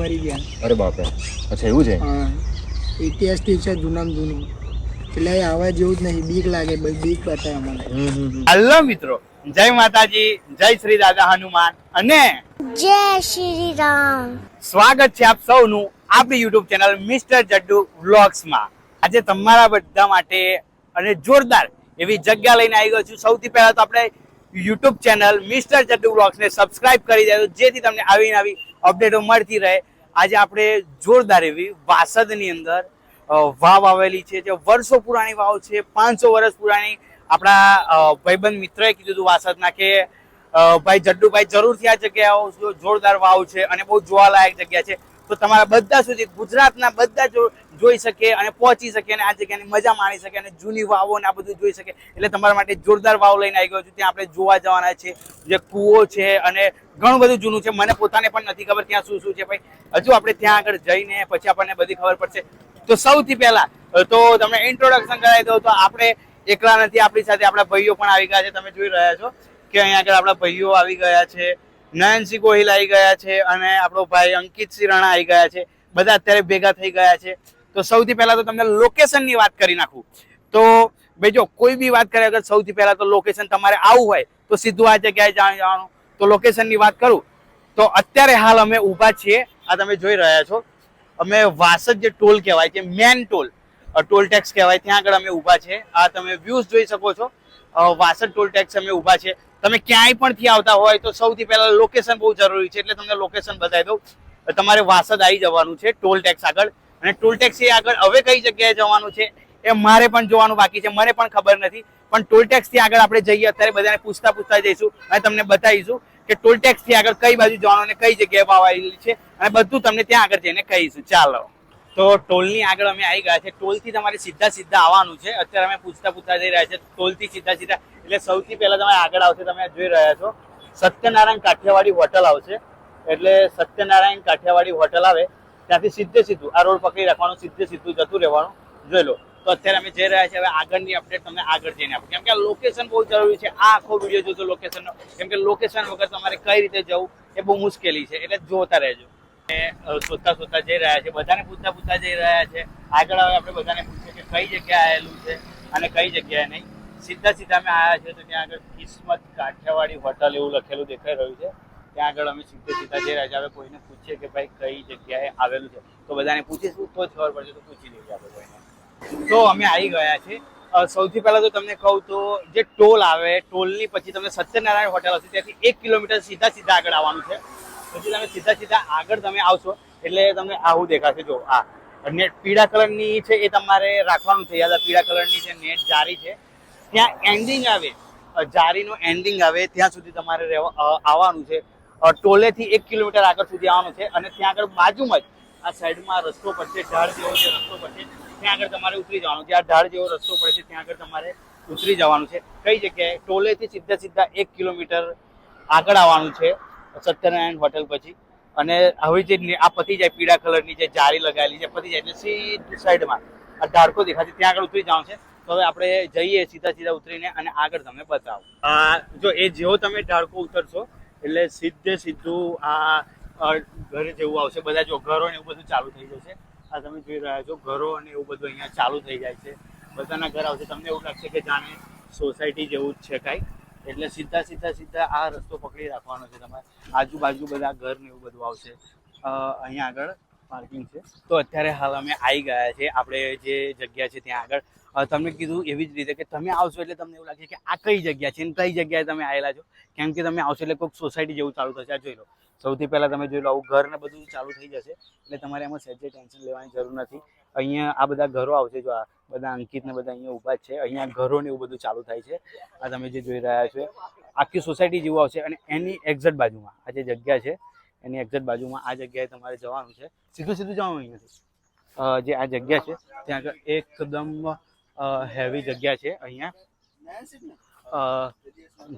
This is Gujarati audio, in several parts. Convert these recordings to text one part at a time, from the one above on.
મરી ગયા. અરે બાપરે, અચ્છા એવું છે? હા, ઇતિહાસથી છે જૂનામાં જૂનું, એટલે આવા જેવું જ નહીં, બીક લાગે, બીક બતાવે મને. હલો મિત્રો, જય માતાજી, જય શ્રી દાદા હનુમાન અને જય શ્રી રામ. સ્વાગત છે આપ સૌનું આપણી યુટ્યુબ ચેનલ મિસ્ટર જડ્ડુ વ્લોગ્સમાં. આજે તમારા બધા માટે અને જોરદાર એવી જગ્યા લઈને આવી ગયો છું. સૌથી પહેલા તો આપણે યુટ્યુબ ચેનલ મિસ્ટર જડ્ડુ વ્લોગ્સને સબસ્ક્રાઇબ કરી દેજો, જેથી તમને આવી નવી અપડેટો મળતી રહે. આજે આપણે જોરદાર એવી વાસદની અંદર વાવ આવેલી છે, જે વર્ષો પુરાણી વાવ છે, 500 વર્ષ પુરાણી. આપણા ભાઈબંધ મિત્રએ કીધું હતું વાસદના કે ભાઈ જડ્ડુભાઈ જરૂરથી આ જગ્યાએ આવો, જોરદાર વાવ છે અને બહુ જોવાલાયક જગ્યા છે. તો તમારા બધા સુધી ગુજરાતના બધા જોઈ શકે અને પહોંચી શકે અને આ જગ્યાની મજા માણી શકે અને જૂની વાવો ને આ બધું જોઈ શકે. એટલે તમારા માટે જોરદાર વાવ લઈને આવી ગયો છું. ત્યાં આપણે જોવા જવાના છે, જે કૂવો છે અને ઘણું બધું જૂનું છે. મને પોતાને પણ નથી ખબર ત્યાં શું શું છે ભાઈ. હજુ આપણે ત્યાં આગળ જઈને પછી આપણને બધી ખબર પડશે. તો સૌથી પહેલા તો તમને ઇન્ટ્રોડક્શન કરાવી દઉં. તો આપણે એકલા નથી, આપણી સાથે આપણા ભાઈઓ પણ આવી ગયા છે. તમે જોઈ રહ્યા છો કે અહીંયા આગળ આપણા ભાઈઓ આવી ગયા છે. નયનસિંહ ગોહિલ આવી ગયા છે અને આપણો ભાઈ અંકિતસિંહ રાણા આવી ગયા છે. બધા અત્યારે ભેગા થઈ ગયા છે. તો સૌથી પહેલા તો તમને લોકેશનની વાત કરી નાખું. તો ભાઈ જો કોઈ બી વાત કરે, અગર સૌથી પહેલા તો લોકેશન તમારે આવવું હોય તો સીધું આ જગ્યાએ જવાનું. તો લોકેશનની વાત કરું તો અત્યારે હાલ અમે ઊભા છીએ, આ તમે જોઈ રહ્યા છો, અમે વાસદ જે ટોલ કહેવાય છે, મેન ટોલ ટેક્સ કહેવાય, ત્યાં આગળ અમે ઊભા છે. આ તમે વ્યૂઝ જોઈ શકો છો, વાસદ ટોલ ટેક્સ અમે ઊભા છે. તમે ક્યાંય પણ થી આવતા હોય તો સૌથી પહેલા લોકેશન બહુ જરૂરી છે, એટલે તમને લોકેશન બતાવી દઉં. તમારે વાસદ આવી જવાનું છે ટોલ ટેક્સ આગળ, અને ટોલ ટેક્સ આગળ હવે કઈ જગ્યાએ જવાનું છે એ મારે પણ જોવાનું બાકી છે, મને પણ ખબર નથી. પણ ટોલ ટેક્સ થી આગળ આપણે જઈએ, અત્યારે બધાને પૂછતા જઈશું અને તમને બતાવીશું કે ટોલ ટેક્સ થી આગળ કઈ બાજુ જવાનું અને કઈ જગ્યાએ વાવ આવેલી છે, અને બધું તમને ત્યાં આગળ જઈને કહીશું. ચાલો, તો ટોલની આગળ અમે આવી ગયા છે. ટોલથી તમારે સીધા આવવાનું છે. અત્યારે અમે પૂછતા જઈ રહ્યા છે ટોલથી સીધા. એટલે સૌથી પહેલા તમે આગળ આવશે, તમે જોઈ રહ્યા છો સત્યનારાયણ કાઠિયાવાડી હોટલ આવશે. એટલે સત્યનારાયણ કાઠિયાવાડી હોટલ આવે ત્યાંથી સીધું આ રોડ પકડી રાખવાનું, સીધું જતું રહેવાનું. જોઈ લો. તો અત્યારે અમે જઈ રહ્યા છીએ. હવે આગળની અપડેટ તમને આગળ જઈને આપો, કેમ કે લોકેશન બહુ જરૂરી છે. આ આખો વિડીયો જોજો લોકેશનનો, કેમ કે લોકેશન વગર તમારે કઈ રીતે જવું એ બહુ મુશ્કેલી છે. એટલે જોતા રહેજો. શોધતા જઈ રહ્યા છે, બધાને પૂછતા જઈ રહ્યા છે. આગળ હવે આપણે બધાને પૂછીએ કે કઈ જગ્યાએ આવેલું છે અને કઈ જગ્યાએ નહીં. સીધા અમે આવ્યા છીએ તો ત્યાં આગળ કિસ્મત કાઠિયાવાડી હોટલ એવું લખેલું દેખાઈ રહ્યું છે. ત્યાં આગળ અમે સીધા જઈ રહ્યા છીએ. હવે કોઈને પૂછીએ કે ભાઈ કઈ જગ્યાએ આવેલું છે, તો બધાને પૂછીશું તો જ ખબર પડશે. તો પૂછી લઈએ આપણે કોઈને. તો અમે આવી ગયા છે. સૌથી પહેલા તો તમને કહું તો જે ટોલ આવે, ટોલની પછી તમને સત્યનારાયણ હોટલ હશે, ત્યાંથી 1 કિલોમીટર સીધા આગળ આવવાનું છે. પછી તમે સીધા આગળ તમે આવશો એટલે તમને આવું દેખાશે. જો આ નેટ પીળા કલરની છે એ તમારે રાખવાનું છે યાદ. પીળા કલરની જે નેટ જારી છે ત્યાં એન્ડિંગ આવે, જારીનો એન્ડિંગ આવે ત્યાં સુધી તમારે આવવાનું છે. ટોલેથી 1 કિલોમીટર આગળ સુધી આવવાનું છે અને ત્યાં આગળ બાજુમાં જ આ સાઈડમાં રસ્તો પડશે, ઢાળ જેવો જે રસ્તો પડશે ત્યાં આગળ તમારે ઉતરી જવાનું. જ્યાં ઢાળ જેવો રસ્તો પડશે ત્યાં આગળ તમારે ઉતરી જવાનું છે. કઈ જગ્યાએ? ટોલેથી સીધા 1 કિલોમીટર આગળ આવવાનું છે સત્યનારાયણ હોટલ પછી. અને હવે જે આ પતી જાય, પીળા કલરની જે જારી લગાવેલી છે પતી જાય એટલે સીધી સાઈડમાં આ ઢાળકો દેખાશે, ત્યાં આગળ ઉતરી જવાનું છે. તો હવે આપણે જઈએ સીધા ઉતરીને અને આગળ તમને બતાવો. જો એ જેવો તમે ઢાળકો ઉતરશો એટલે સીધું આ ઘરે જેવું આવશે. બધા જો ઘરો ને એવું બધું ચાલુ થઈ જશે. આ તમે જોઈ રહ્યા છો ઘરો અને એવું બધું અહીંયા ચાલુ થઈ જાય છે. બધાના ઘર આવશે. તમને એવું લાગશે કે જાણે સોસાયટી જેવું જ છે કાંઈ. એટલે સીધા આ રસ્તો પકડી રાખવાનો છે તમારે. આજુબાજુ બધા ઘર ને એવું બધું આવશે. અહીંયા આગળ પાર્કિંગ છે. તો અત્યારે હાલ અમે આવી ગયા છે આપણે જે જગ્યા છે ત્યાં આગળ. તમને કીધું એવી જ રીતે કે તમે આવશો એટલે તમને એવું લાગે કે આ કઈ જગ્યા છે અને કઈ જગ્યાએ તમે આવેલા છો, કેમ કે તમે આવશો એટલે કોઈક સોસાયટી જેવું ચાલુ થશે. આ જોઈ લો. સૌથી પહેલા તમે જોઈ લો આવું ઘર ને બધું ચાલુ થઈ જશે એટલે તમારે એમાં સહેજે ટેન્શન લેવાની જરૂર નથી. અહીંયા આ બધા ઘરો આવશે. જો આ બધા અંકિત ને બધા અહીંયા ઊભા છે. અહીંયા ઘરો ને એવું બધું ચાલુ થાય છે. આ તમે જે જોઈ રહ્યા છો આખી સોસાયટી જેવું આવશે. અને એની એક્ઝેક્ટ બાજુમાં આ જે જગ્યા છે એની એક્ઝેક્ટ બાજુમાં આ જગ્યાએ તમારે જવાનું છે. સીધું જવાનું અહીંયાથી. જે આ જગ્યા છે ત્યાં આગળ એકદમ હેવી જગ્યા છે. અહીંયા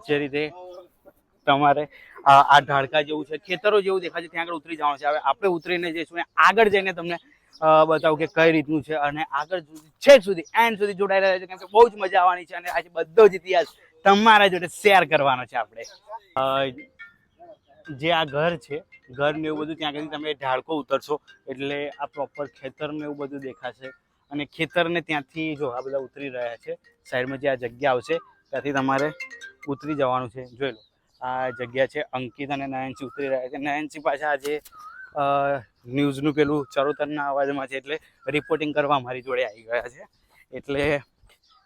જે રીતે તમારે આ ઢાળકા જેવું છે, ખેતરો જેવું દેખાય છે, ત્યાં આગળ ઉતરી જવાનું છે. હવે આપણે ઉતરીને જઈશું આગળ જઈને તમને બતાવું કે કઈ રીતનું છે અને આગળ છેક સુધી એન્ડ સુધી જોડાયેલા રહેજો, કેમ કે બહુ જ મજા આવવાની છે અને આજે બધો જ ઇતિહાસ તમારા જોડે શેર કરવાનો છે આપણે. જે આ ઘર છે, ઘર ને એવું બધું ત્યાં આગળ તમે ઢાળકો ઉતરશો એટલે આ પ્રોપર ખેતર ને એવું બધું દેખાશે. અને ખેતરને ત્યાંથી જો આ બધા ઉતરી રહ્યા છે, સાઈડમાં જે આ જગ્યા આવશે ત્યાંથી તમારે ઉતરી જવાનું છે. જોઈ લો આ જગ્યા છે. અંકિત અને નયનસી ઉતરી રહ્યા છે. નયનસી પાછા આજે ન્યૂઝનું પેલું ચરોતરના અવાજમાં છે એટલે રિપોર્ટિંગ કરવા અમારી જોડે આવી ગયા છે. એટલે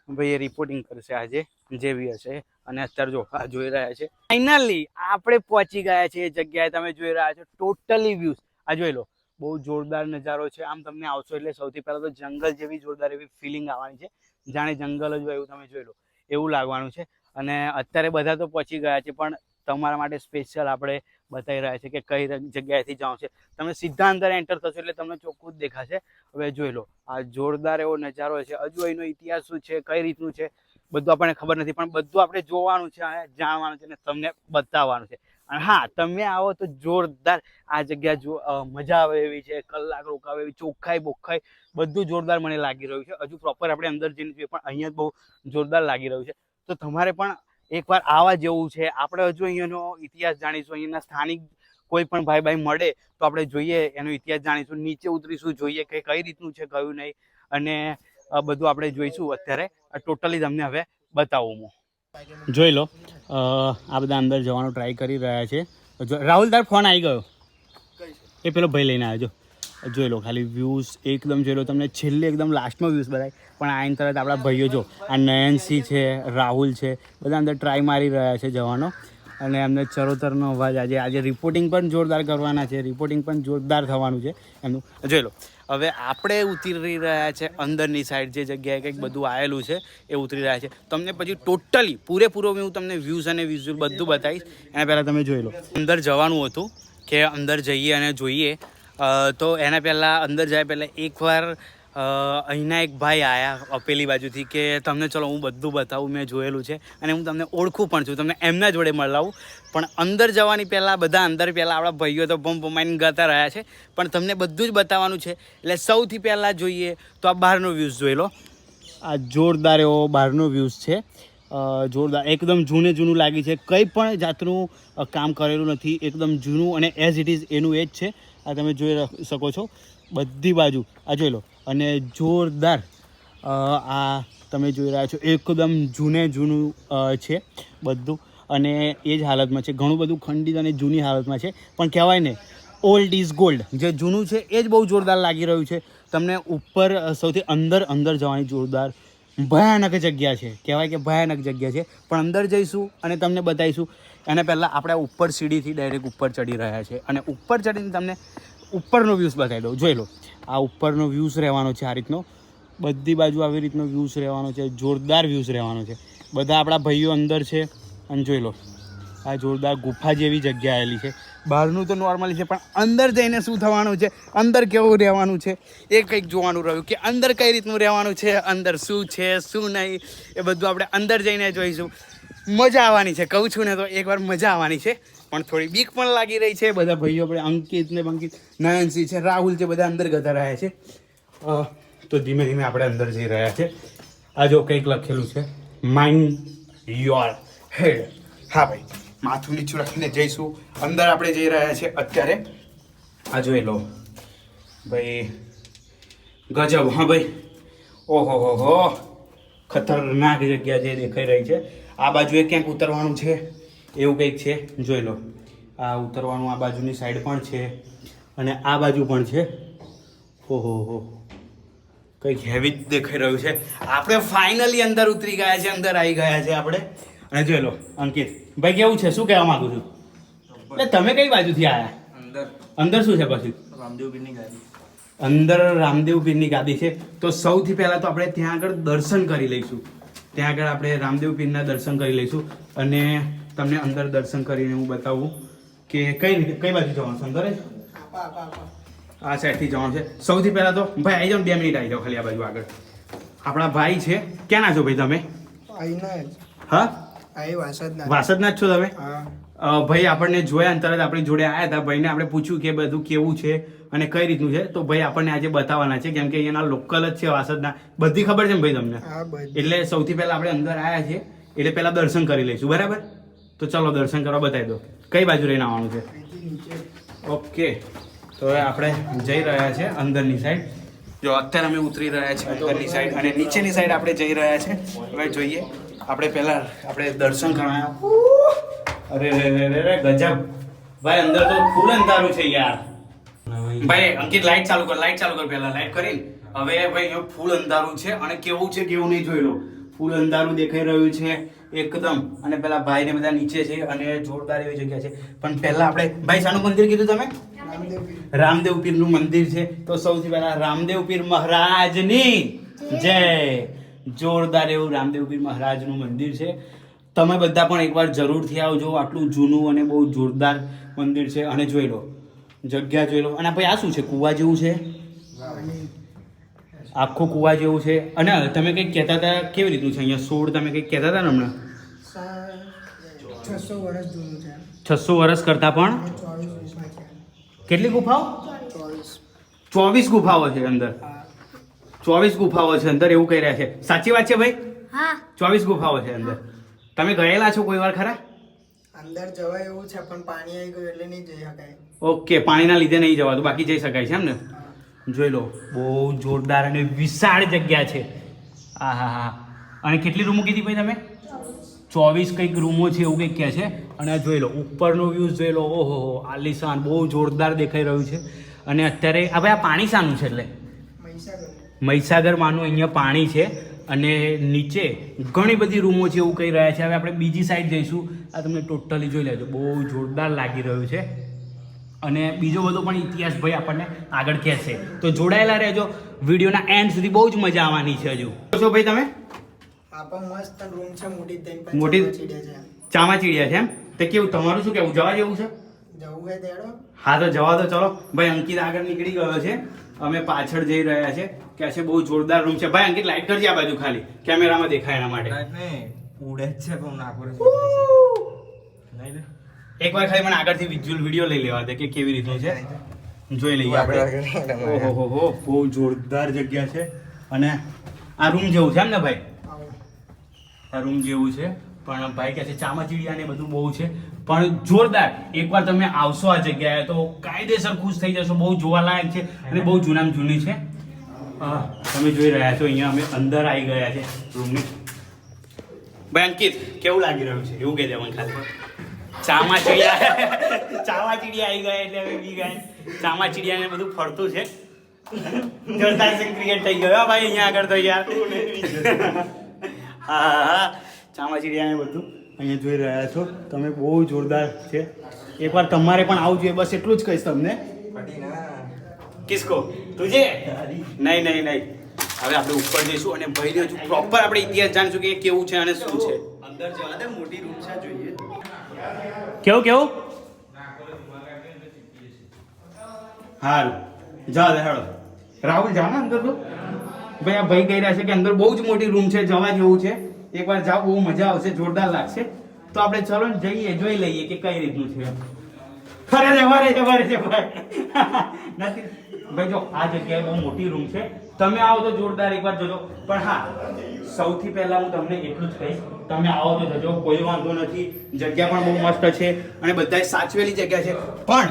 ભાઈ એ રિપોર્ટિંગ કરશે આજે જે બી હશે. અને અત્યારે જો આ જોઈ રહ્યા છે, ફાઇનલી આપણે પહોંચી ગયા છે એ જગ્યાએ. તમે જોઈ રહ્યા છો ટોટલી વ્યૂઝ આ જોઈ લો. બહુ જોરદાર નજારો છે. આમ તમને આવશો એટલે સૌથી પહેલાં તો જંગલ જેવી જોરદાર એવી ફિલિંગ આવવાની છે, જાણે જંગલ જ હોય એવું તમે જોઈ લો એવું લાગવાનું છે. અને અત્યારે બધા તો પહોંચી ગયા છે પણ તમારા માટે સ્પેશિયલ આપણે બતાવી રહ્યા છે કે કઈ જગ્યાએથી જાઓ છે. તમે સીધા અંદર એન્ટર થશો એટલે તમને ચોખ્ખું જ દેખાશે. હવે જોઈ લો આ જોરદાર એવો નજારો છે. હજુ એનો ઇતિહાસ શું છે, કઈ રીતનું છે બધું આપણને ખબર નથી, પણ બધું આપણે જોવાનું છે અને જાણવાનું છે અને તમને બતાવવાનું છે. અને હા, તમે આવો તો જોરદાર આ જગ્યા જો મજા આવે એવી છે. કલાક રોકાવે એવી, ચોખ્ખાઈ બોખાઈ બધું જોરદાર મને લાગી રહ્યું છે. હજુ પ્રોપર આપણે અંદર જઈને જોઈએ પણ અહીંયા જ બહુ જોરદાર લાગી રહ્યું છે. તો તમારે પણ એકવાર આવા જેવું છે. આપણે હજુ અહીંયાનો ઇતિહાસ જાણીશું. અહીંયાના સ્થાનિક કોઈ પણ ભાઈ મળે તો આપણે જોઈએ એનો ઇતિહાસ જાણીશું. નીચે ઉતરીશું, જોઈએ કે કઈ રીતનું છે કયું નહીં, અને બધું આપણે જોઈશું. અત્યારે ટોટલી તમને હવે બતાવું હું. જોઈ લો આ બધા અંદર જવાનો ટ્રાય કરી રહ્યા છે. રાહુલ તાર ફોન આવી ગયો, એ પેલો ભાઈ લઈને આવ્યો. જોઈ લો ખાલી વ્યૂઝ એકદમ જોઈ લો. તમને છેલ્લે એકદમ લાસ્ટમાં વ્યૂઝ બતાય. પણ આઈને તરત આપણા ભાઈઓ જો આ નયનસી છે, રાહુલ છે, બધા અંદર ટ્રાય મારી રહ્યા છે જવાનો. અને એમને ચરોતરનો અવાજ આજે રિપોર્ટિંગ પણ જોરદાર કરવાના છે. રિપોર્ટિંગ પણ જોરદાર થવાનું છે એમનું. જોઈ લો હવે આપણે ઉતરી રહ્યા છે અંદરની સાઈડ, જે જગ્યાએ કંઈક બધું આવેલું છે એ ઉતરી રહ્યા છે. તમને પછી ટોટલી પૂરેપૂરો હું તમને વ્યૂઝ અને વિઝ્યુઅલ બધું બતાવીશ. એના પહેલાં તમે જોઈ લો અંદર જવાનું હતું કે અંદર જઈએ અને જોઈએ. તો એના પહેલાં અંદર જાય પહેલાં એકવાર અહીંના એક ભાઈ આવ્યા પેલી બાજુથી કે તમને ચલો હું બધું બતાવું, મેં જોયેલું છે અને હું તમને ઓળખું પણ છું, તમને એમના જોડે મળાવું. પણ અંદર જવાની પહેલાં બધા અંદર પહેલાં આપણા ભાઈઓ તો બમ બમાઈને ગાતા રહ્યા છે, પણ તમને બધું જ બતાવવાનું છે. એટલે સૌથી પહેલાં જોઈએ તો આ બહારનો વ્યૂઝ જોઈ લો. આ જોરદાર એવો બહારનો વ્યૂઝ છે. જોરદાર એકદમ જૂનું લાગે છે. કંઈ પણ જાતનું કામ કરેલું નથી, એકદમ જૂનું અને એઝ ઇટ ઇઝ એનું એ જ છે. આ તમે જોઈ શકો છો બધી બાજુ. આ જોઈ લો. અને જોરદાર આ તમે જોઈ રહ્યા છો એકદમ જૂનું છે બધું, અને એ જ હાલતમાં છે. ઘણું બધું ખંડિત અને જૂની હાલતમાં છે, પણ કહેવાય ને ઓલ્ડ ઇઝ ગોલ્ડ. જે જૂનું છે એ જ બહુ જોરદાર લાગી રહ્યું છે. તમને ઉપર સૌથી અંદર જવાની જોરદાર ભયાનક જગ્યા છે. કહેવાય કે ભયાનક જગ્યા છે, પણ અંદર જઈશું અને તમને બતાવીશું. એના પહેલાં આપણે ઉપર સીડીથી ડાયરેક્ટ ઉપર ચડી રહ્યા છે અને ઉપર ચડીને તમને ઉપરનો વ્યૂઝ બતાવી દઉં. જોઈ લો આ ઉપરનો વ્યૂઝ રહેવાનો છે. આ રીતનો બધી બાજુ આવી રીતનો વ્યૂઝ રહેવાનો છે. જોરદાર વ્યૂઝ રહેવાનો છે. બધા આપણા ભાઈઓ અંદર છે. અને જોઈ લો આ જોરદાર ગુફા જેવી જગ્યા આવેલી છે. બહારનું તો નોર્મલી છે, પણ અંદર જઈને શું થવાનું છે, અંદર કેવું રહેવાનું છે એ કંઈક જોવાનું રહ્યું કે અંદર કઈ રીતનું રહેવાનું છે, અંદર શું છે શું નહીં એ બધું આપણે અંદર જઈને જોઈશું. મજા આવવાની છે, કહું છું ને તો એકવાર મજા આવવાની છે. પણ થોડી બીક પણ લાગી રહી છે. બધા ભાઈઓ આપણે અંકિત, નયનસી છે, રાહુલ છે, બધા અંદર જતા રહ્યા છે. તો ધીમે ધીમે આપણે અંદર જઈ રહ્યા છે. આ જો કંઈક લખેલું છે, માઇન્ડ યોર હેડ. હા ભાઈ, માથું નીચું રાખીને જઈશું. અંદર આપણે જઈ રહ્યા છે અત્યારે. આ જોઈ લો ભાઈ, ગજબ. હા ભાઈ, ઓહો ખતરનાક જગ્યા જે દેખાઈ રહી છે. આ બાજુએ ક્યાંક ઉતરવાનું છે એવું કંઈક છે. જોઈ લો આ ઉતરવાનું આ બાજુની સાઈડ પણ છે અને આ બાજુ પણ છે. ઓહો કંઈક હેવી જ દેખાઈ રહ્યું છે. આપણે ફાઇનલી અંદર ઉતરી ગયા છે, અંદર આવી ગયા છે આપણે. અને જોઈ લો અંકિત ભાઈ કેવું છે, શું કહેવા માંગુ છું? એટલે તમે કઈ બાજુથી આવ્યા? અંદર શું છે પછી? રામદેવ પીરની ગાદી. અંદર રામદેવ પીરની ગાદી છે. તો સૌથી પહેલાં તો આપણે ત્યાં આગળ દર્શન કરી લઈશું. ત્યાં આગળ આપણે રામદેવ પીરના દર્શન કરી લઈશું અને તમને અંદર દર્શન કરીને હું બતાવું કે કઈ બાજુ જવાનું છે. અંદર આ સાઈડથી જવાનું છે. સૌથી પહેલાં તો ભાઈ આવી જાઓ, 2 મિનિટ આવી જાઓ ખાલી આ બાજુ આગળ. આપણા ભાઈ છે. ક્યાંના છો ભાઈ તમે? હા વાસદના જ છો તમે? ભાઈ આપણને જોયા તરત આપણી જોડે આવ્યા હતા. ભાઈને આપણે પૂછ્યું કે બધું કેવું છે અને કઈ રીતનું છે. તો ભાઈ આપણને આજે બતાવવાના છે, કેમ કે અહીંયાના લોકલ જ છે વાસદના. બધી ખબર છે ને ભાઈ તમને? એટલે સૌથી પહેલા આપણે અંદર આવ્યા છીએ એટલે પહેલા દર્શન કરી લઈશું, બરાબર? તો ચાલો દર્શન કરવા બતાવી દો. કઈ બાજુ રહીને આવવાનું છે? અહીંથી નીચે ઓકે, તો હવે આપણે જઈ રહ્યા છે અંદરની સાઈડ. જો અત્યારે અમે ઉતરી રહ્યા છીએ અંદરની સાઈડ અને નીચેની સાઈડ આપણે જઈ રહ્યા છે. હવે જોઈએ આપણે પહેલાં આપણે દર્શન કરવા. અરે રે રે ગજબ ભાઈ, અંદર તો ફૂલ અંધારું છે યાર. ભાઈ અંકિત લાઈટ ચાલુ કર પહેલા લાઈટ કરીને. હવે ભાઈ અહીંયા ફૂલ અંધારું છે અને કેવું છે કેવું નહીં જોઈ લો. ફૂલ અંધારું દેખાઈ રહ્યું છે એકદમ. અને પેલા ભાઈ ને બધા નીચે છે અને જોરદાર એવી જગ્યા છે. પણ પહેલા આપણે ભાઈ શાનું મંદિર કીધું તમે? રામદેવ પીરનું મંદિર છે. તો સૌથી પહેલા રામદેવ પીર મહારાજની જય. જોરદાર એવું રામદેવ પીર મહારાજનું મંદિર છે. તમે બધા પણ એકવાર જરૂરથી આવજો. આટલું જૂનું અને બહુ જોરદાર મંદિર છે. અને જોઈ લો જગ્યા જોઈ લો. અને ભાઈ આ શું છે? કુવા જેવું છે, આખું કુવા જેવું છે. અને તમે કંઈક કહેતા હતા, કેવી રીતનું છે અહીંયા? સોળ તમે કંઈક કહેતા હતા ને હમણાં? 600 વર્ષ જૂનું છે. 600 વર્ષ કરતાં પણ 24 ગુફા છે. કેટલી ગુફાઓ? 24. 24 ગુફાઓ છે અંદર. 24 ગુફાઓ છે અંદર એવું કહી રહ્યા છે. સાચી વાત છે ભાઈ? હા 24 ગુફાઓ છે અંદર. તમે ગયેલા છો કોઈ વાર ખરા? અંદર જવાય એવું છે પણ પાણી આવી ગયું એટલે નહીં જઈ શકાય. ઓકે, પાણીના લીધે નહીં જવાતું, બાકી જઈ શકાય છે એમ ને? જોઈ લો બહુ જોરદાર અને વિશાળ જગ્યા છે. હા હા હા. અને કેટલી રૂમો કીધી ભાઈ તમે? 24 કંઈક રૂમો છે એવું કંઈક કહે છે. અને આ જોઈ લો ઉપરનો વ્યૂઝ જોઈ લો. ઓહો આલિશાન બહુ જોરદાર દેખાઈ રહ્યું છે. અને અત્યારે આ ભાઈ આ પાણી શાનું છે? એટલે મહીસાગર માનું અહીંયા પાણી છે. અને નીચે ઘણી બધી રૂમો છે એવું કહી રહ્યા છે. હવે આપણે બીજી સાઈડ જઈશું. આ તમને ટોટલી જોઈ લેજો, બહુ જોરદાર લાગી રહ્યું છે. અને બીજો બધો પણ ઇતિહાસ ભાઈ આપણને આગળ કહેશે. તો જોડાયેલા રહેજો વિડીયોના એન્ડ સુધી, બહુ જ મજા આવવાની છે. હજુ છો ભાઈ તમે? આ પણ મસ્ત રૂમ છે, મોટી મોટી ચીડિયા છે. ચામાચીડિયા છે એમ? તો કેવું તમારું શું કેવું? જવા જેવું છે? જવું હોય તેડો. હા તો જવા દો. ચલો ભાઈ અંકિત આગળ નીકળી ગયો છે, અમે પાછળ જઈ રહ્યા છે. કે છે બહુ જોરદાર રૂમ છે. ભાઈ અંકિત લાઈટ કરજે આ બાજુ, ખાલી કેમેરામાં દેખાય એના માટે. ઉડે જ છે પણ ના એકવાર ખાલી મને આગળથી વિઝ્યુઅલ વિડીયો લઈ લેવા દે કે કેવી રીતનું છે, જોઈ લઈએ આપણે. ઓહો બહુ જોરદાર જગ્યા છે. અને આ રૂમ જેવું છે એમ ને ભાઈ? આ રૂમ જેવું છે. પણ ભાઈ કહે છે ચામાચીડિયા ને બધું બહુ છે પણ જોરદાર. એકવાર તમે આવશો આ જગ્યાએ તો કાયદેસર ખુશ થઈ જશો. બહુ જોવાલાયક છે અને બહુ જૂનામાં જૂની છે. તમે જોઈ રહ્યા છો અહીંયા અમે અંદર આવી ગયા છે રૂમની. ભાઈ અંકિત કેવું લાગી રહ્યું છે એવું કહી દે મને ખાલી. ચામાચીડિયા આવી ગયા એટલે હવે બી ગયા. ચામાચીડિયાને બધું ફરતું છે. જોરદાર છે ક્રિકેટ થઈ ગયો ભાઈ અહીંયા આગળ તો યાર. હા ચામાચીડિયાને બધું અહીંયા જોઈ રહ્યા છો તમે. બહુ જોરદાર છે. એકવાર તમારે પણ આવવું જોઈએ, બસ એટલું જ કહીશ તમને. કિસકો તુજે? નહીં નહીં નહીં. હવે આપણે ઉપર જઈશું અને ભાઈ હજુ પ્રોપર આપણે ઇતિહાસ જાણીશું કે કેવું છે અને શું છે. અંદર જવા દે, મોટી રૂમ છે જોઈએ. કેવું કેવું? હારું જવા દે હેડો. રાહુલ જાઓ ને અંદર તો. ભાઈ આ ભાઈ કહી રહ્યા છે કે અંદર બહુ જ મોટી રૂમ છે, જવા જેવું છે. એકવાર જાઓ, બહુ મજા આવશે, જોરદાર લાગશે. તો આપણે ચલો ને જઈએ, જોઈ લઈએ કે કઈ રીતનું છે. નથી ભાઈ જો આ જગ્યાએ બહુ મોટી રૂમ છે. તમે આવો તો જોરદાર એકવાર જોજો. પણ હા સૌથી પહેલા હું તમને એટલું જ કહીશ, તમે આવો તો જજો, કોઈ વાંધો નથી. જગ્યા પણ બહુ મસ્ત છે અને બધાય સાચવેલી જગ્યા છે. પણ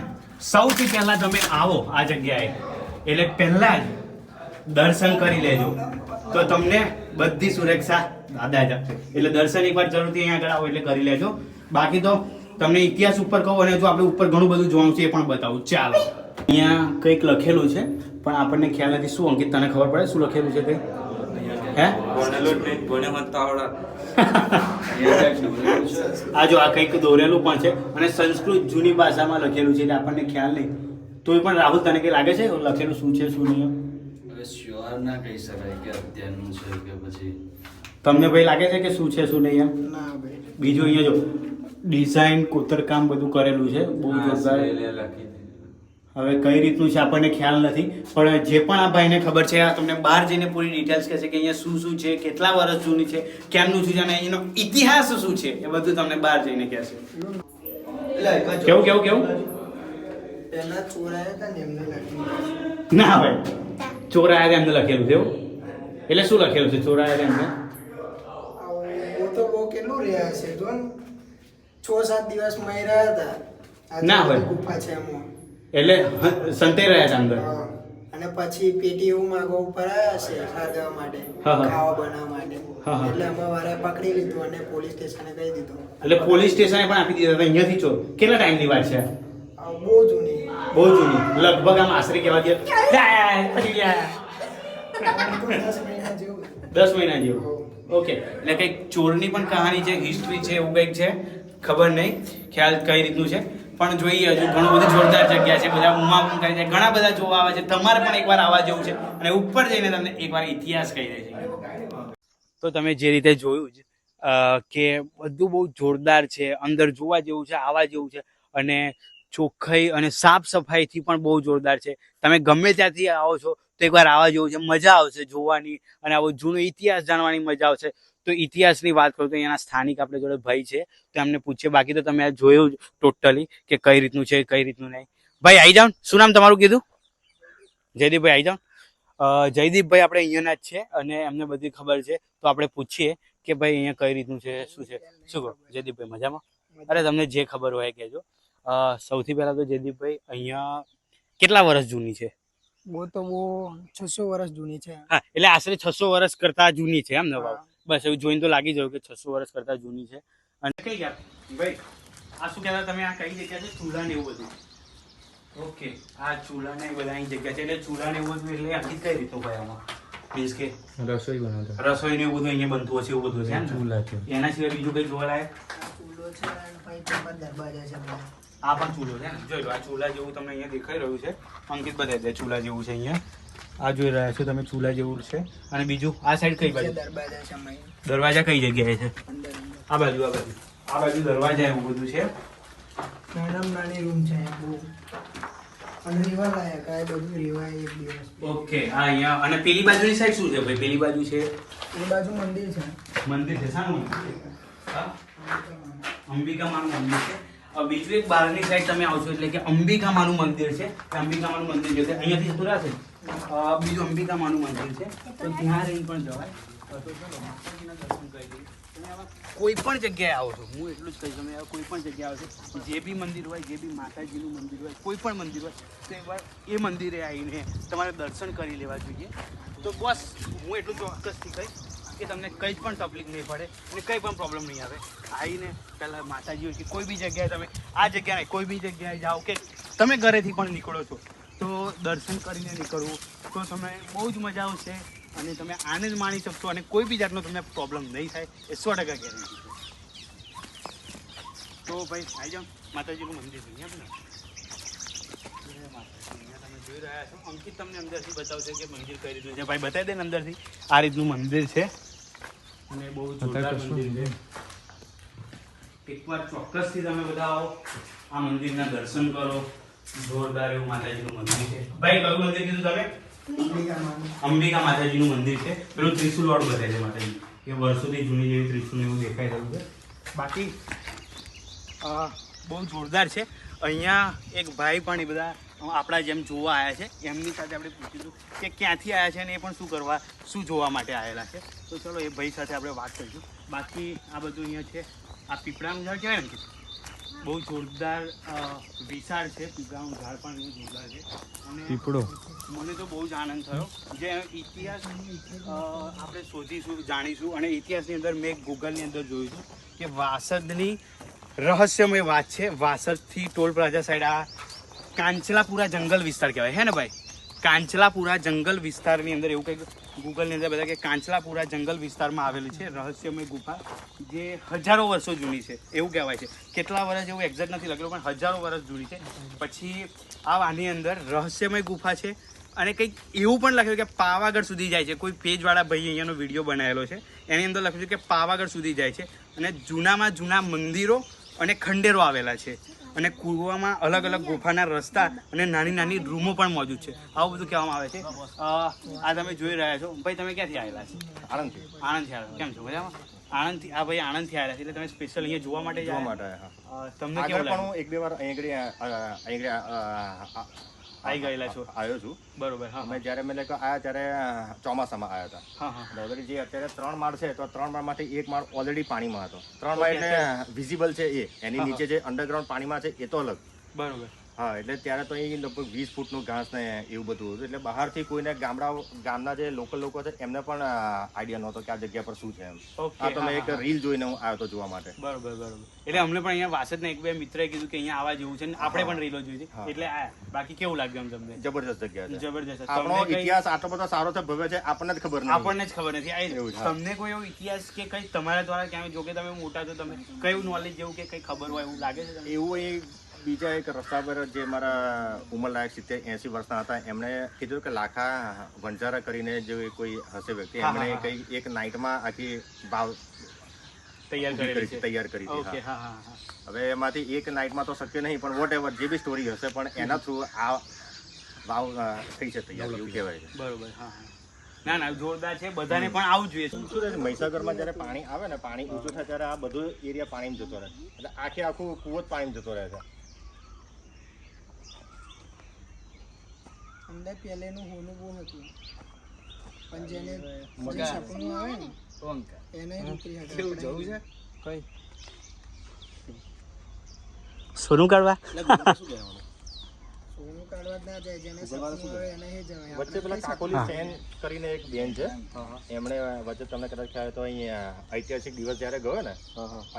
સૌથી પહેલા તમે આવો આ જગ્યાએ એટલે પહેલા જ દર્શન કરી લેજો તો તમને બધી સુરક્ષા દાદા જ આપશે. એટલે દર્શન એકવાર જરૂરથી અહીંયા આગળ આવો એટલે કરી લેજો. બાકી તો તમને ઇતિહાસ ઉપર કહું અને જો આપણે ઉપર ઘણું બધું જોવાનું છે એ પણ બતાવું. ચાલો અહીંયા કંઈક લખેલું છે પણ આપણને ખ્યાલ નથી. શું અંકિત તને ખબર પડે શું લખેલું છે? કંઈ આ જો આ કંઈક દોરેલું પણ છે અને સંસ્કૃત જૂની ભાષામાં લખેલું છે એટલે આપણને ખ્યાલ નહીં. તોય પણ રાહુલ તને કંઈ લાગે છે લખેલું શું છે શું નહીં? હવે શ્યોર ના કહી શકાય કે અત્યારનું છે કે પછી. તમને ભાઈ લાગે છે કે શું છે શું નહીં એમ? ના ભાઈ. બીજું અહીંયા જો ડિઝાઇન કોતરકામ બધું કરેલું છે બહુ જોરદાર. હવે કઈ રીતનું છે આપણને ખ્યાલ નથી પણ જે પણ આ ભાઈને ખબર છે આ તમને બહાર જઈને પૂરી ડિટેલ્સ કહેશે કે અહીંયા શું શું છે, કેટલા વર્ષ જૂની છે, કેમનું છે અને એનો ઇતિહાસ શું છે એ બધું તમને બહાર જઈને કહેશે. કેવું કેવું કેવું? પહેલા ચોરાયા હતા ને એમને લખેલું. ના ભાઈ ચોરાયા હતા એમને લખેલું છે એવું? એટલે શું લખેલું છે ચોરાયા હતા એમને? તો બહુ કેટલું રહ્યા છે જો ને. 6-7 દિવસ મય રહ્યા હતા. ના હોય. ગુફા છે એમાં. એટલે સંતે રહ્યા હતા અંદર. હા. અને પછી પેટી એવું માગવા ઉપર આવ્યા છે ખાધવા માટે, હા, હા. ખાવા બનાવવા માટે. હા, હા. એટલે અમે વારે પકડી લીધું અને પોલીસ સ્ટેશને કહી દીધું. એટલે પોલીસ સ્ટેશને પણ આપી દીધા હતા અહીંયાથી ચોર. કેટલા ટાઈમની વાત છે? બહુ જૂની. બહુ જૂની. લગભગ આમ આશરે કેવા દે 10 મહિના જેવું. 10 મહિના જેવું. ઓકે. એટલે કંઈક ચોરની પણ કહાની છે, હિસ્ટ્રી છે, એવું કંઈક છે. ખબર નહીં ખ્યાલ કઈ રીતનું છે, પણ જોઈએ હજુ ઘણું બધું જોરદાર જગ્યા છે. બધા ઉમા કરે છે, ઘણા બધા જોવા આવે છે. તમારે પણ એકવાર આવવા જેવું છે અને ઉપર જઈને તમને એકવાર ઇતિહાસ કહી દે છે. તો તમે જે રીતે જોયું જ કે બધું બહુ જોરદાર છે, અંદર જોવા જેવું છે, આવવા જેવું છે અને ચોખ્ખાઈ અને સાફ સફાઈથી પણ બહુ જોરદાર છે. તમે ગમે ત્યાંથી આવો છો તો એકવાર આવવા જેવું છે, મજા આવશે જોવાની અને આવો જૂનો ઇતિહાસ જાણવાની મજા આવશે. તો ઇતિહાસની વાત કરું તો અહીંયાના સ્થાનિક આપણે જોડે ભાઈ છે, તો એમને પૂછીએ. બાકી તો તમે આ જોયું જ ટોટલી કે કઈ રીતનું છે, કઈ રીતનું નહીં. ભાઈ આવી જાઓ. શું નામ તમારું કીધું? જયદીપભાઈ આવી જાઓ. જયદીપભાઈ આપણે અહીંયાના જ છે અને એમને બધી ખબર છે, તો આપણે પૂછીએ કે ભાઈ અહીંયા કઈ રીતનું છે, શું છે. શું કહો જયદીપભાઈ, મજામાં? અરે તમને જે ખબર હોય કહેજો. સૌથી પહેલા તો જયદીપભાઈ અહીંયા કેટલા વર્ષ જૂની છે? બહુ તો બહુ 600 વર્ષ જૂની છે. હા, એટલે આશરે 600 વર્ષ કરતા જૂની છે એમ ને? બસ એવું જોઈને તો લાગી જવું કે 600 વર્ષ કરતા જૂની છે. અને કઈ ગયા ભાઈ, આ શું કહેતા તમે? આ કઈ જગ્યા છે? ચૂલા ને એવું બધું. ઓકે, આ ચૂલા ને બધા અહીં જગ્યા છે. એટલે ચૂલા ને એવું બધું એટલે આખી કઈ રીતનું ભાઈ આમાં મીન્સ કે રસોઈ બનાવતા. રસોઈ ને એવું બધું અહીંયા બનતું હશે, એવું બધું છે એમ? ચૂલા છે. એના સિવાય બીજું કઈ જોવા લાયક? ચૂલો છે અને પછી ત્યાં દરવાજા છે બધા. આ પણ ચૂલો છે ને? જોઈ લો, આ ચૂલા જેવું તમને અહીંયા દેખાઈ રહ્યું છે. અંકિત બતાવી દે ચૂલા જેવું છે અહીંયા. આ જોઈ રહ્યા છો તમે, ચૂલા જેવું છે. અને બીજું આ સાઈડ કઈ બાજુ? દરવાજા છે અમે. દરવાજા કઈ જગ્યાએ છે? અંદર આ બાજુ, આ બાજુ, આ બાજુ દરવાજા એવું બધું છે. નાનામાં નાની રૂમ છે અહીંયા બહુ. અને રેવા લાયક આ બધું રેવાય એક દિવસ. ઓકે, આ અહીંયા. અને પેલી બાજુની સાઈડ શું છે ભાઈ? પેલી બાજુ છે એ બાજુ મંદિર છે. મંદિર છે. શાનું મંદિર? હા, અંબિકા માનું મંદિર છે. બીજું એક બહારની સાઈડ તમે આવશો એટલે કે અંબિકા માનું મંદિર છે. અંબિકા માનું મંદિર છે અહીંયાથી જતું રહેશે. બીજું અંબિકા માનું મંદિર છે, તો ત્યાં રહીને પણ જવાય. તો ચલો માતાજીના દર્શન કરી દઈએ. તમે આવા કોઈ પણ જગ્યાએ આવો છો, હું એટલું જ કહીશ, તમે આવા કોઈ પણ જગ્યાએ આવશો, જે બી મંદિર હોય, જે બી માતાજીનું મંદિર હોય, કોઈ પણ મંદિર હોય, તો એકવાર એ મંદિરે આવીને તમારે દર્શન કરી લેવા જોઈએ. તો બસ હું એટલું ચોક્કસથી કહીશ કે તમને કંઈ પણ તકલીફ નહીં પડે અને કંઈ પણ પ્રોબ્લેમ નહીં આવે. આવીને પહેલાં માતાજી હોય કે કોઈ બી જગ્યાએ તમે આ જગ્યા નહીં, કોઈ બી જગ્યાએ જાઓ કે તમે ઘરેથી પણ નીકળો છો તો દર્શન કરીને નીકળવું તો તમે બહુ જ મજા આવશે અને તમે આનંદ માણી શકશો અને કોઈ બી જાતનો તમને પ્રોબ્લેમ નહીં થાય, એ 100% ગેરંટી છે. તો ભાઈ આવી જાઓ, માતાજીનું મંદિર છે અહીંયા. તમે જોઈ રહ્યા છો, અંકિત તમને અંદરથી બતાવશે કે મંદિર કઈ રીતનું છે. ભાઈ બતાવી દે ને અંદરથી. આ રીતનું મંદિર છે અને બહુ જોરદાર મંદિર છે. એકવાર ચોક્કસથી તમે બધા આવો, આ મંદિરના દર્શન કરો. જોરદાર એવું માતાજીનું મંદિર છે. ભાઈ કયું મંદિર કીધું તમે? અંબિકા માતાજીનું મંદિર છે. પેલું ત્રિશુલ વાળું બતાવે છે માતાજી, એ વર્ષોથી જૂની જેવી ત્રિશુલ એવું દેખાઈ રહ્યું છે. બાકી બહુ જોરદાર છે. અહીંયા એક ભાઈ પણ એ બધા આપણા જેમ જોવા આવ્યા છે, એમની સાથે આપણે પૂછીશું કે ક્યાંથી આવ્યા છે અને એ પણ શું જોવા માટે આવેલા છે. તો ચલો એ ભાઈ સાથે આપણે વાત કરીશું. બાકી આ બધું અહીંયા છે. આ પીપળાનું ઝાડ કહેવાય ને, બહુ જોરદાર વિશાળ છે. પીપળાનું ઝાડ પણ એવું જોરદાર છે અને પીપળો મને તો બહુ જ આનંદ થયો. જે ઇતિહાસ આપણે શોધીશું, જાણીશું. અને ઇતિહાસની અંદર મેં ગૂગલની અંદર જોયું હતું કે વાસદની રહસ્યમય વાત છે. વાસદથી ટોલ પ્લાઝા સાઈડ આ કાંચલાપુરા જંગલ વિસ્તાર કહેવાય હે ને ભાઈ? કાંચલાપુરા જંગલ વિસ્તારની અંદર એવું કંઈક ગૂગલની અંદર બધા કે કાંચલાપુરા જંગલ વિસ્તારમાં આવેલી છે રહસ્યમય ગુફા, જે હજારો વર્ષો જૂની છે એવું કહેવાય છે. કેટલા વર્ષ એવું એક્ઝેક્ટ નથી લખેલું, પણ હજારો વર્ષ જૂની છે. પછી આની અંદર રહસ્યમય ગુફા છે અને કંઈક એવું પણ લખ્યું કે પાવાગઢ સુધી જાય છે. કોઈ પેજવાળા ભાઈ અહીંયાનો વિડીયો બનાવેલો છે, એની અંદર લખ્યું છે કે પાવાગઢ સુધી જાય છે અને જૂનામાં જૂના મંદિરો અને ખંડેરો આવેલા છે અને કૂવામાં અલગ અલગ ગુફાના રસ્તા અને નાની નાની રૂમો પણ મોજૂદ છે. આવું બધું કહેવામાં આવે છે. આ તમે જોઈ રહ્યા છો. ભાઈ તમે ક્યાંથી આવેલા છો? આણંદથી. આણંદથી આવેલા. કેમ છો? મજામાં? આણંદથી. આ ભાઈ આણંદથી આવેલા છે એટલે તમે સ્પેશિયલ અહીંયા જોવા માટે તમને કેવું લાગ્યું? એક બે વાર અહીં આવી ગયેલા છો. આવ્યો છું. બરોબર. હા અમે જ્યારે મેં આવ્યા ત્યારે ચોમાસામાં આવ્યા હતા. હા હા. ઓલરેડી જે અત્યારે 3 માળ છે તો 3 માળમાંથી 1 માળ ઓલરેડી પાણીમાં હતો. 3 માળ એટલે વિઝિબલ છે એ, એની નીચે જે અંડરગ્રાઉન્ડ પાણીમાં છે એ તો અલગ. બરોબર. હા, એટલે ત્યારે તો અહીં લગભગ 20 ફૂટનું ઘાસ ને એવું બધું હતું. એટલે બહારથી કોઈને ગામના જે લોકલ લોકો છે એમને પણ આઈડિયા નહોતો કે આ જગ્યા પર શું છે એમ. ઓકે. આ તો મેં એક રીલ જોઈને હું આવ્યો હતો જોવા માટે. બરોબર બરોબર. એટલે અમને પણ અહીંયા વાસદના એક બે મિત્રએ કીધું કે અહીંયા આવા જેવું છે ને આપણે પણ રીલો જોઈ હતી એટલે આયા. બાકી કેવું લાગ્યું આમ તમને? જબરજસ્ત જગ્યા છે. જબરજસ્ત. આપણો ઇતિહાસ આટલો બધો સારો છે, ભવ્ય છે, આપણને જ ખબર નથી. આપણને જ ખબર નથી. આ તમને કોઈ એવો ઇતિહાસ કે કઈ તમારા દ્વારા ક્યાંય, જો કે તમે મોટા છો, તમે કયું નોલેજ જેવું કે કઈ ખબર હોય એવું લાગે છે તમને? એવું એ બીજા એક રસ્તા પર જે મારા ઉંમરલાયક 70-80 વર્ષના હતા એમણે કીધું કે લાખા વંજારા કરીને જે કોઈ હશે વ્યક્તિ એમણે કઈ એક નાઇટમાં આખી વાવ તૈયાર કરી ઓકે. હતી. હા હા હા. હવે એમાંથી એક નાઇટમાં તો શક્ય નહીં, પણ વોટ એવર જે બી સ્ટોરી હશે પણ એના થ્રુ આ વાવ થઈ છે તૈયાર એવું કહેવાય છે. બરોબર. હા હા. ના ના, જોરદાર છે. બધાને પણ આવું જોઈએ. શું છે મહીસાગરમાં જ્યારે પાણી આવે ને, પાણી ઊંચું થાય ત્યારે આ બધું એરિયા પાણીમાં જતો રહે, એટલે આખું કૂવો જ પાણીમાં જતો રહે છે. અંદર પહેલેનું હોનું બહુ હતું પણ જેને જે સપનું આવે ને એને નોકરી હતી. કેવું જવું છે કઈ સોનું કાઢવા? સોનું કાઢવા જ ના જાય, જેને સપનું આવે એને એ જવાય. વચ્ચે પેલા કાકોલી સેન કરીને એક બેન છે, એમણે વચ્ચે તમને કદાચ ખ્યાલ તો અહીંયા ઐતિહાસિક દિવસ જ્યારે ગયો ને,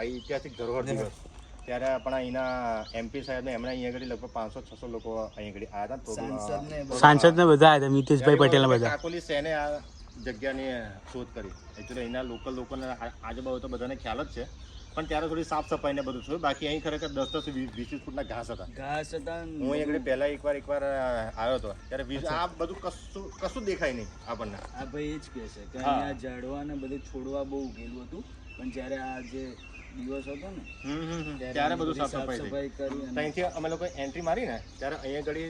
ઐતિહાસિક ધરોહર દિવસ, ત્યારે આપણા અહીંના MP સાહેબ ને એમણે અહીંયા આગળ લગભગ 500-600 લોકો અહીંયા આગળ આવ્યા હતા. સાંસદ ને બધા આવ્યા હતા, મિતેશભાઈ પટેલ બધા. કાકોલી સેને આ જગ્યાની શોધ કરી. એકચ્યુઅલી અહીંના લોકલ લોકોને આજુબાજુ તો બધાને ખ્યાલ જ છે, પણ ત્યારે થોડી સાફ સફાઈ ને બધું થયું. બાકી અહીં ખરેખર 10-20 ફૂટના ઘાસ હતા. હું અહીં આગળ પહેલા એકવાર આવ્યો હતો ત્યારે આ બધું કશું દેખાય નહીં આપણને. આ ભાઈ એ જ કહે છે કે અહીંયા ઝાડવા ને બધું છોડવા બહુ ઉગેલું હતું, પણ જ્યારે આ જે દિવસ હતો ને ત્યારે બધું સાફ સફાઈ કરી. અહીંથી અમે લોકો એન્ટ્રી મારી ને ત્યારે અહીંયા આગળ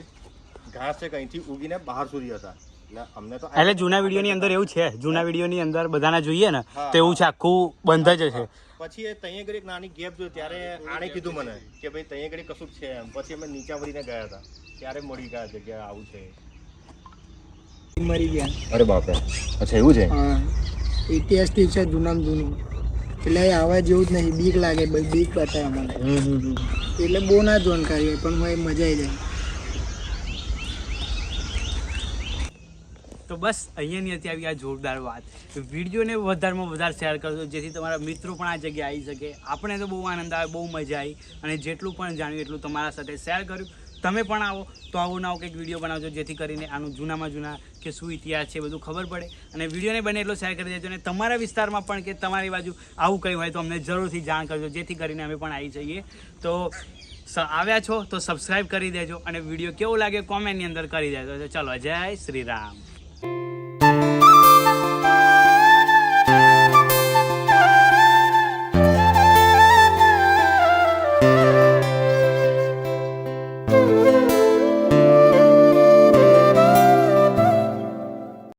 ઘાસ છે અહીંથી ઉગીને બહાર સુધી હતા. એટલે અમને તો એટલે જૂના વિડીયોની અંદર એવું છે, જૂના વિડીયોની અંદર બધાના જોઈએ ને તો એવું છે, આખું બંધ જ છે. પછી ત્યાં આગળ એક નાની ગેપ જોઈ ત્યારે આણે કીધું મને કે ભાઈ ત્યાં આગળ કશું જ છે એમ. પછી અમે નીચા વળીને ગયા હતા ત્યારે મળી ગયા જગ્યા આવું છે. મરી ગયા. અરે બાપરે. અચ્છા એવું છે. હા, ઇતિહાસથી છે જૂનામાં જૂનું, એટલે આવા જેવું જ નહીં. બીક લાગે, બીક બતાવે અમને, એટલે બહુ ના જાણકારી હોય પણ હોય મજા આવી જાય. તો બસ અહીંયાની હતી આવી આ જોરદાર વાત. વિડીયોને વધારેમાં વધારે શેર કરજો જેથી તમારા મિત્રો પણ આ જગ્યાએ આવી શકે. આપણે તો બહુ આનંદ આવે, બહુ મજા આવી, અને જેટલું પણ જાણ્યું એટલું તમારા સાથે શેર કર્યું. તમે પણ આવો તો આવું ના આવો કંઈક વિડીયો બનાવજો જેથી કરીને આનું જૂનામાં જૂના કે શું ઇતિહાસ છે બધું ખબર પડે. અને વિડીયોને બને એટલો શેર કરી દેજો. અને તમારા વિસ્તારમાં પણ કે તમારી બાજુ આવું કંઈ હોય તો અમને જરૂરથી જાણ કરજો જેથી કરીને અમે પણ આવી જઈએ. તો આવ્યા છો તો સબસ્ક્રાઈબ કરી દેજો, અને વિડીયો કેવો લાગે કોમેન્ટની અંદર કરી દેજો. ચાલો, જય શ્રી રામ.